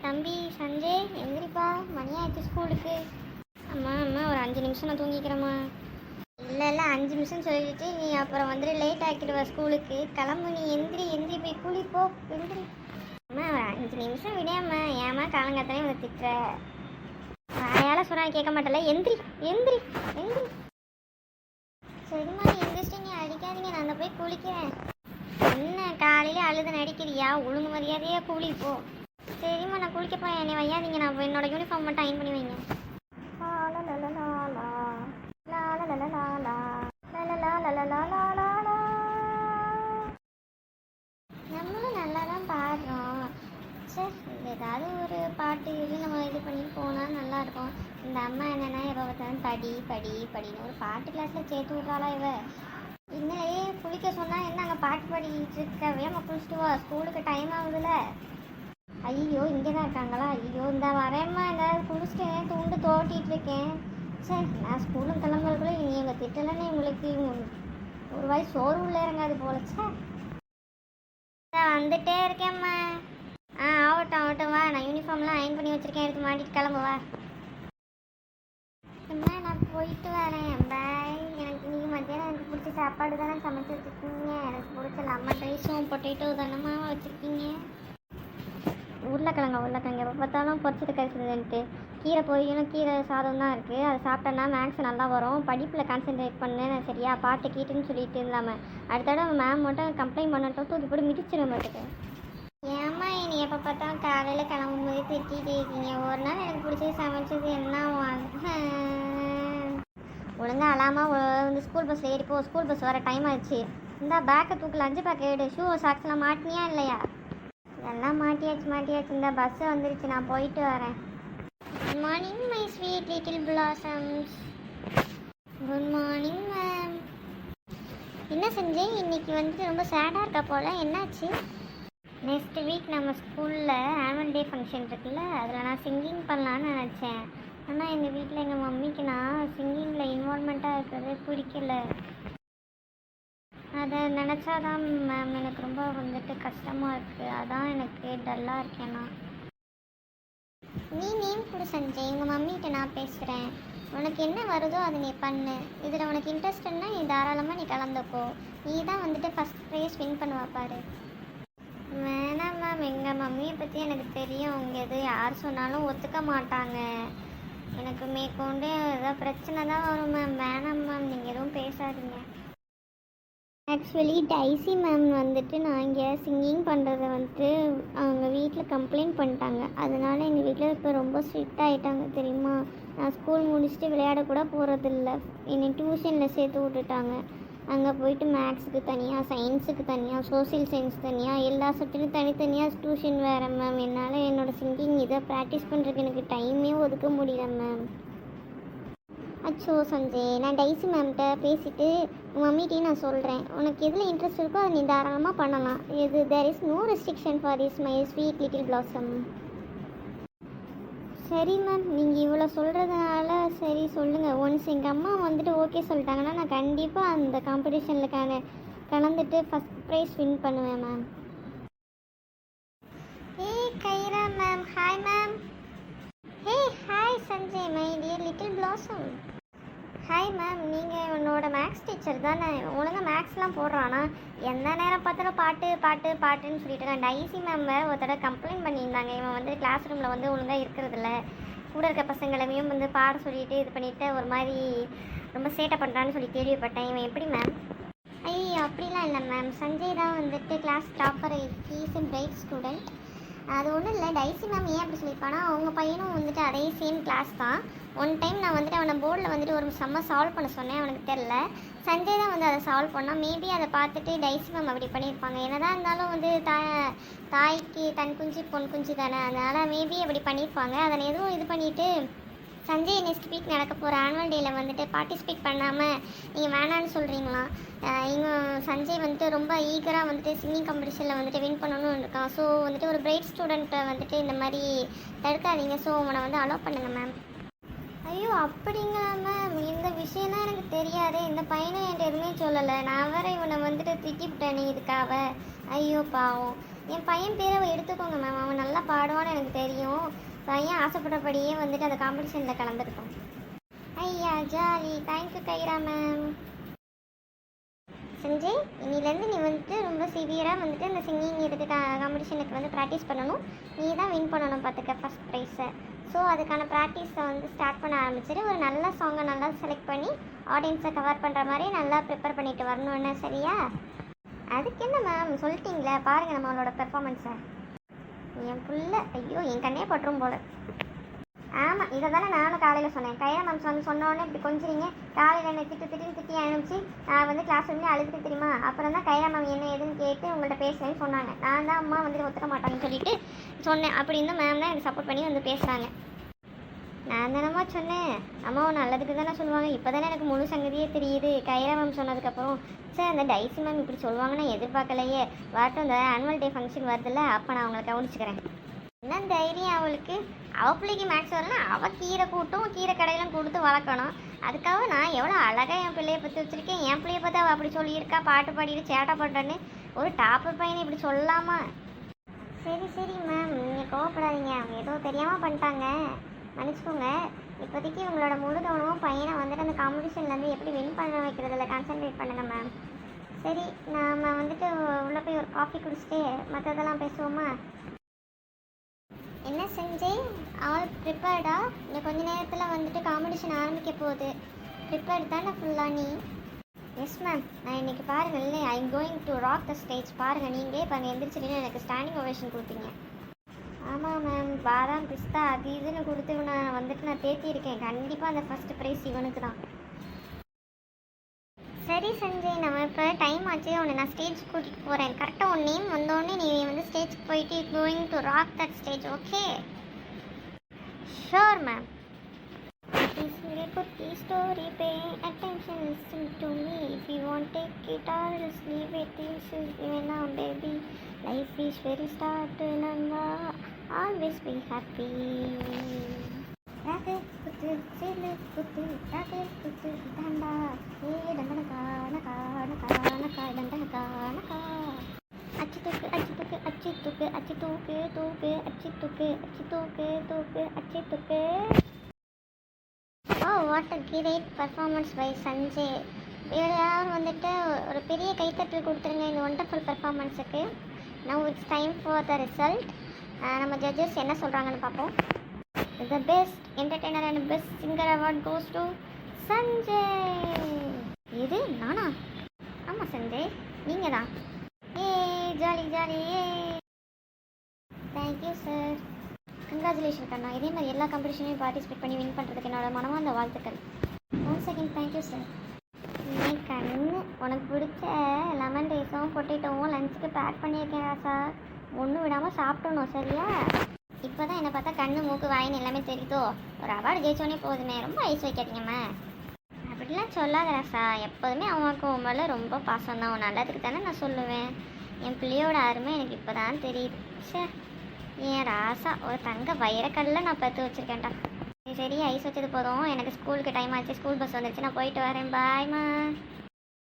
தம்பி சஞ்சய் எந்திரிப்பா, மணி ஆயிடுச்சு ஸ்கூலுக்கு. அம்மா அம்மா ஒரு 5 நிமிஷம் நான் தூங்கிக்கிறேம்மா. இல்லை 5 நிமிஷம் சொல்லிட்டு நீ அப்புறம் வந்துட்டு லேட் ஆக்கிடுவ ஸ்கூலுக்கு. கிளம்பு, நீ எந்திரி எந்திரி போய் குளிப்போ, எந்திரி. அம்மா ஒரு 5 நிமிஷம் விடையம்மா, ஏம்மா காலங்காத்தானே வந்து திட்டுற? வாயால் சொன்னால் கேட்க மாட்டல, எந்திரி எந்திரி எந்திரி. சரிம்மா எந்திரிச்சிட்டு நீ அடிக்காதீங்க, நான் அந்த போய் குளிக்கிறேன். என்ன காலையில் அழுது நடிக்கிறியா? ஒழுங்கு மரியாதையாக குளிப்போ. சரிம்மா நான் குளிக்க போய் என்னை வையாதீங்க, நான் என்னோட யூனிஃபார்ம் மட்டும் அயன் பண்ணி வைங்க. நம்மளும் நல்லா தான் பாடுறோம். சரி ஏதாவது ஒரு பாட்டு நம்ம இது பண்ணி போனால் நல்லாயிருக்கும். இந்த அம்மா என்னென்னா எப்போ பார்த்தாலும் படி படி படின்னு ஒரு பாட்டு கிளாஸில் சேர்த்து விட்றாளா இவ? இன்னையே குளிக்க சொன்னால் என்ன அங்கே பாட்டு பாடிட்டு இருக்கவே நம்ம குளிச்சுட்டு வா, ஸ்கூலுக்கு டைம் ஆகுதுல்ல. ஐயோ இங்கே தான் இருக்காங்களா? ஐயோ இந்த வரேம்மா, ஏதாவது குளிச்சுட்டேன், தூண்டு தோட்டிகிட்டு இருக்கேன். சரி நான் ஸ்கூலுக்கு கிளம்புறதுக்குள்ளே இனி எங்கள் திட்டலன்னு உங்களுக்கு ஒரு வாய் சோறு உள்ளே இறங்காது போலச்சா. நான் வந்துட்டே இருக்கேம்மா. ஆகட்டும் ஆகட்டும், வா நான் யூனிஃபார்ம்லாம் அயன் பண்ணி வச்சுருக்கேன், எடுத்து மாட்டிட்டு கிளம்புவா. அம்மா நான் போயிட்டு வரேன், பாய். எனக்கு நீங்கள் மத்தியானம் எனக்கு பிடிச்ச சாப்பாடு தானே சமைச்சு வச்சுருக்கீங்க. எனக்கு பிடிச்ச லெமன் ரைஸும் பொட்டேட்டோ தானம்மா வச்சுருக்கீங்க. உருளைக்கிழங்கு எப்போ பார்த்தாலும் பொரிச்சது கறிச்சுதுன்ட்டு. கீரை பொரியலும் கீரை சாதம் தான் இருக்குது, அதை சாப்பிட்டேன்னா மேக்ஸ் நல்லா வரும், படிப்பில் கான்சென்ட்ரேட் பண்ணேன் சரியா. பாட்டு கீட்டுன்னு சொல்லிட்டு இல்லாமல் அடுத்தட மேம் மட்டும் கம்ப்ளைண்ட் பண்ணட்டும், தூக்கி போட்டு மிதிச்சிட மாட்டேங்க. ஏம்மா நீ எப்போ பார்த்தாலும் காலையில் கிளம்பும் போது திட்டிகிட்டே இருக்கீங்க. ஒரு நாள் எனக்கு பிடிச்சது சமைச்சது என்ன ஒழுங்காக அழாமல் வந்து ஸ்கூல் பஸ்ஸில் ஏறிப்போ, ஸ்கூல் பஸ் வர டைம் ஆயிடுச்சு. இந்த பேக்கை தூக்கில் 5 பேக்கை எடு. ஷூ சாக்ஸ்லாம் மாட்டினியா இல்லையா? எல்லாம் மாட்டியாச்சு. இந்த பஸ்ஸு வந்துருச்சு, நான் போயிட்டு வரேன். Good morning my sweet little blossoms. Good morning ma'am. என்ன செஞ்சேன் இன்னைக்கு வந்துட்டு ரொம்ப சேடாக இருக்கா போல், என்னாச்சு? நெக்ஸ்ட் வீக் நம்ம ஸ்கூலில் ஆனுவல் டே ஃபங்க்ஷன் இருக்குல்ல, அதில் நான் சிங்கிங் பண்ணலான்னு நினச்சேன். ஆனால் எங்கள் வீட்டில் எங்கள் மம்மிக்கு நான் சிங்கிங்கில் இன்வால்மெண்ட்டாக இருக்கிறது பிடிக்கல. அதை நினச்சாதான் மேம் எனக்கு ரொம்ப வந்துட்டு கஷ்டமாக இருக்குது. அதான் எனக்கு டல்லாக இருக்கேன். நான் நீ நேம் கொடு சஞ்சய், உங்கள் மம்மிகிட்ட நான் பேசுகிறேன். உனக்கு என்ன வருதோ அதை நீ பண்ணு. இதில் உனக்கு இன்ட்ரெஸ்ட்னா நீ தாராளமாக நீ கலந்துக்கோ. நீ தான் வந்துட்டு ஃபஸ்ட் ப்ரைஸ் வின் பண்ணுவா பாரு. வேணாம் மேம், எங்கள் மம்மியை பற்றி எனக்கு தெரியும். அவங்க எது யார் சொன்னாலும் ஒத்துக்க மாட்டாங்க. எனக்கு மேற்கொண்டு ஏதாவது பிரச்சனை தான் வரும் மேம். வேணாம் மேம், நீங்கள் எதுவும் பேசாதீங்க. ஆக்சுவலி டைசி மேம் வந்துட்டு நான் இங்கே சிங்கிங் பண்ணுறத வந்துட்டு அவங்க வீட்டில் கம்ப்ளைண்ட் பண்ணிட்டாங்க. அதனால் எங்கள் வீட்டில் இப்போ ரொம்ப ஸ்ட்ரிக்ட் ஆகிட்டாங்க தெரியுமா. நான் ஸ்கூல் முடிச்சுட்டு விளையாட கூட போகிறதில்ல. என்னை டியூஷனில் சேர்த்து விட்டுட்டாங்க. அங்கே போயிட்டு மேக்ஸுக்கு தனியாக, சயின்ஸுக்கு தனியாக, சோசியல் சயின்ஸ் தனியாக, எல்லா சப்ஜெக்டும் தனித்தனியாக டியூஷன் வேறு மேம். என்னால் என்னோடய சிங்கிங் இதை ப்ராக்டிஸ் பண்ணுறதுக்கு எனக்கு டைமே ஒதுக்க முடியல மேம். அச்சோ சஞ்சய், நான் டைசி மேம்கிட்ட பேசிவிட்டு உங்கள் மம்மிகிட்டையும் நான் சொல்கிறேன். உனக்கு எதில் இன்ட்ரெஸ்ட் இருக்கோ அதை நீ தாராளமாக பண்ணலாம். இது there is no restriction for this my sweet little blossom. சரி மேம், நீங்கள் இவ்வளோ சொல்கிறதுனால சரி சொல்லுங்கள். ஒன்ஸ் எங்கள் அம்மா வந்துட்டு ஓகே சொல்லிட்டாங்கன்னா நான் கண்டிப்பாக அந்த காம்படிஷனில் கலந்துட்டு ஃபஸ்ட் ப்ரைஸ் வின் பண்ணுவேன் ma'am. Kaira ma'am. Hi ma'am. Hi Sanjay, my dear little blossom. Hi ma'am, நீங்கள் என்னோட மேக்ஸ் டீச்சர் தானே? ஒழுங்காக மேக்ஸ்லாம் போடுறானா? எந்த நேரம் பார்த்தாலும் பாட்டுன்னு சொல்லிட்டு இருக்கேன். டைசி மேம் வேறு ஒரு தடவை கம்ப்ளைண்ட் பண்ணியிருந்தாங்க. இவன் வந்து கிளாஸ் ரூமில் வந்து ஒழுங்காக இருக்கிறதில்ல, கூட இருக்க பசங்களையும் வந்து பாட சொல்லிட்டு இது பண்ணிவிட்டு ஒரு மாதிரி ரொம்ப சேட்டை பண்ணுறான்னு சொல்லி கேள்விப்பட்டேன். இவன் எப்படி மேம்? ஐயோ அப்படிலாம் இல்லை மேம். சஞ்சய் தான் வந்துட்டு class topper. He's a bright student. அது ஒன்றும் இல்லை. டைசி மேம் ஏன் அப்படி சொல்லியிருப்பானா, அவங்க பையனும் வந்துட்டு அதே சேம் கிளாஸ் தான். ஒன் டைம் நான் வந்துட்டு அவனை போர்டில் வந்துட்டு ஒரு செம்ம சால்வ் பண்ண சொன்னேன், அவனுக்கு தெரில. சஞ்சய் தான் வந்து அதை சால்வ் பண்ணால் மேபி அதை பார்த்துட்டு டைசி மேம் அப்படி பண்ணியிருப்பாங்க. என்னதான் இருந்தாலும் வந்து தாய்க்கு தன் குஞ்சு பொன் குஞ்சு தானே, அதனால் மேபி அப்படி பண்ணியிருப்பாங்க. அதை எதுவும் இது பண்ணிவிட்டு சஞ்சய் நெக்ஸ்ட் வீக் நடக்க போகிற ஆனுவல் டேயில் வந்துட்டு பார்ட்டிசிபேட் பண்ணாமல் நீங்கள் வேணான்னு சொல்கிறீங்களா? இங்கே சஞ்சய் வந்துட்டு ரொம்ப ஈகராக வந்துட்டு சிங்கிங் காம்படிஷனில் வந்துட்டு வின் பண்ணணும்னு இருக்கான். ஸோ வந்துட்டு ஒரு பிரைட் ஸ்டூடெண்ட்டை வந்துட்டு இந்த மாதிரி தடுக்காதீங்க. ஸோ உங்களை வந்து அலோவ் பண்ணுங்கள் மேம். ஐயோ அப்படிங்களா மேம்? இந்த விஷயம்தான் எனக்கு தெரியாது. இந்த பையனை என்கிட்ட எதுவுமே சொல்லலை. நான் வேறு இவனை வந்துட்டு திட்டிவிட்டேனே இதுக்காக. ஐயோ பாவம். என் பையன் பேரை எடுத்துக்கோங்க மேம், அவன் நல்லா பாடுவான்னு எனக்கு தெரியும். பையன் ஆசைப்பட்டபடியே வந்துட்டு அந்த காம்படிஷனில் கலந்துருக்கோம். ஐயா jolly, thank you Khaira ma'am. Sanjay, இன்னிலேருந்து நீ வந்துட்டு ரொம்ப சிவியராக வந்துட்டு அந்த சிங்கிங் இதுக்கு காம்படிஷனுக்கு வந்து ப்ராக்டிஸ் பண்ணணும். நீ தான் வின் பண்ணணும் பார்த்துக்க ஃபஸ்ட் ப்ரைஸை. ஸோ அதுக்கான ப்ராக்டிஸை வந்து ஸ்டார்ட் பண்ண ஆரம்பிச்சிட்டு ஒரு நல்ல சாங்கை நல்லா செலக்ட் பண்ணி ஆடியன்ஸை கவர் பண்ணுற மாதிரி நல்லா ப்ரிப்பேர் பண்ணிட்டு வரணும்னு, சரியா? அதுக்கு என்ன மேம் சொல்லிட்டீங்களே, பாருங்கள் நம்மளோட பெர்ஃபார்மன்ஸை. என் புள்ள ஐயோ என் கண்ணே பட்டுரும் போல். ஆமாம், இதை தானே நானும் காலையில் சொன்னேன். கையா மேம் சொன்னோடனே இப்படி கொஞ்சிறீங்க. காலையில் என்னை திட்டி அனுப்பிச்சு நான் வந்து கிளாஸ் ரூம்லேயே அழுதுட்டு தெரியுமா. அப்புறம் தான் கையா மேம் என்ன எதுன்னு கேட்டு உங்கள்கிட்ட பேசுகிறேன்னு சொன்னாங்க. நான் தான் அம்மா வந்துட்டு ஒத்துக்க மாட்டாங்கன்னு சொல்லிட்டு சொன்னேன். அப்படின்னு மேம் தான் எனக்கு சப்போர்ட் பண்ணி வந்து பேசுகிறாங்க. நான் தானம்மா சொன்னேன், அம்மாவை நல்லதுக்கு தானே சொல்லுவாங்க. இப்போ தானே எனக்கு முழு சங்கதியே தெரியுது கைரா மேம் சொன்னதுக்கப்புறம். சார் அந்த டைசி மேம் இப்படி சொல்லுவாங்கன்னு எதிர்பார்க்கலையே. வரட்டும், இந்த ஆனுவல் டே ஃபங்க்ஷன் வருதுல்ல, அப்போ நான் அவங்களை கவனிச்சுக்கிறேன். என்ன தைரியம் அவளுக்கு? அவள் பிள்ளைக்கு மேக்ஸ் வரலாம், அவள் கீரை கூட்டும் கீரை கடையெல்லாம் கொடுத்து வளர்க்கணும். அதுக்காக நான் எவ்வளோ அழகாக என் பிள்ளையை பற்றி வச்சுருக்கேன். என் பிள்ளையை பற்றி அவள் அப்படி சொல்லியிருக்கா, பாட்டு பாடிட்டு சேட்டை பண்ணுறேன்னு. ஒரு டாப்பர் பையனை இப்படி சொல்லலாமா? சரி மேம், நீங்கள் கோவப்படாதீங்க. அவங்க ஏதோ தெரியாமல் பண்ணிட்டாங்க, மன்னிச்சுக்கோங்க. இப்போதைக்கு உங்களோட முழு கவனமும் பையனை வந்துட்டு அந்த காம்படிஷன்லேருந்து எப்படி வின் பண்ண வைக்கிறதுல கான்சன்ட்ரேட் பண்ணுங்கள் மேம். சரி, நாம் வந்துட்டு உள்ளே போய் ஒரு காஃபி குடிச்சிட்டு மற்றதெல்லாம் பேசுவோமா? என்ன செஞ்சே, ஆல் ப்ரிப்பேர்டா? இன்னும் கொஞ்ச நேரத்தில் வந்துட்டு காம்படிஷன் ஆரம்பிக்க போகுது. ப்ரிப்பேர்ட் தானே ஃபுல்லாக நீ? Yes ma'am. நான் இன்றைக்கி பாருங்கள், இல்லை I am going to rock the stage. பாருங்கள், நீங்களே இப்போ அங்கே எந்திரிச்சிட்டு எனக்கு ஸ்டாண்டிங் ஓவேஷன் கொடுத்தீங்க. ஆமாம் மேம், பாதாம் பிஸ்தா அது இதுன்னு கொடுத்து நான் வந்துட்டு நான் தேத்தியிருக்கேன். கண்டிப்பாக அந்த ஃபஸ்ட்டு ப்ரைஸ் இவனுக்கு தான். சரி சஞ்சய், நம்ம இப்போ டைம் ஆச்சு, உன்னை நான் ஸ்டேஜ் கூட்டிகிட்டு போகிறேன். கரெக்டாக உன் நேம் வந்தோடனே நீ வந்து ஸ்டேஜ்க்கு போயிட்டு going to rock that stage, okay? Sure ma'am. குட்டி story, pay attention, listen to me. If you want take it or just leave it. This is now baby, life is very start நண்பா, always be happy. Rahu குத்து சேலு குத்து, ராகு குத்து தண்டா, ஏ டண்டனகா நகா நகா நகா டண்டனகா நகா. அச்சி தூக்கு அச்சி தூக்கு அச்சி தூக்கு அச்சி தூக்கு தூக்கு அச்சி தூக்கு அச்சி தூக்கு தூக்கு அச்சி தூக்கு. Oh, what a great performance by Sanjay. யாரும் வந்துட்டு ஒரு பெரிய கைத்தட்டல் கொடுத்துருங்க இந்த ஒண்டர்ஃபுல் பர்ஃபார்மன்ஸுக்கு. Now it's time for the result. நம்ம ஜட்ஜஸ் என்ன சொல்கிறாங்கன்னு பார்ப்போம். The best entertainer and best singer award goes to Sanjay. இது நானா? ஆமாம் சஞ்சய், நீங்கள் தான். ஏ ஜாலி ஜாலி, ஏ. Thank you sir. கங்க்ராச்சுலேஷன் கண்ணா. இதே மாதிரி எல்லா காம்படிஷனையும் பார்ட்டிசிபேட் பண்ணி வின் பண்ணுறதுக்கு என்னோட மனமார்ந்த வாழ்த்துக்கள். One second, thank you sir. என் கண்ணு, உனக்கு பிடிச்ச லெமன் ரைஸும் பொட்டேட்டோவும் லஞ்சுக்கு பேக் பண்ணியிருக்கேன் ராசா. ஒன்றும் விடாமல் சாப்பிடணும், சரியா? இப்போ தான் என்னை பார்த்தா கண்ணு மூக்கு வாயின்னு எல்லாமே தெரியுதோ. ஒரு அவார்டு ஜெயிச்சோடனே போதுமே, ரொம்ப ஐஸ் வைக்காதீங்கம்மா. அப்படிலாம் சொல்லாத ராசா. எப்போதுமே அவனுக்கு உன் மேலே ரொம்ப பாசம் தான். உன் நல்லதுக்கு தானே நான் சொல்லுவேன். என் பிள்ளையோட அருமை எனக்கு இப்போ தான் தெரியுது. சே, என் ராசா ஒரு தங்க வைரக்கல்ல நான் பற்று வச்சுருக்கேன்டா. சரி, ஐஸ் வச்சது போதும். எனக்கு ஸ்கூலுக்கு டைம் ஆச்சு, ஸ்கூல் பஸ் வந்துடுச்சு, நான் போயிட்டு வரேன். பாய்மா.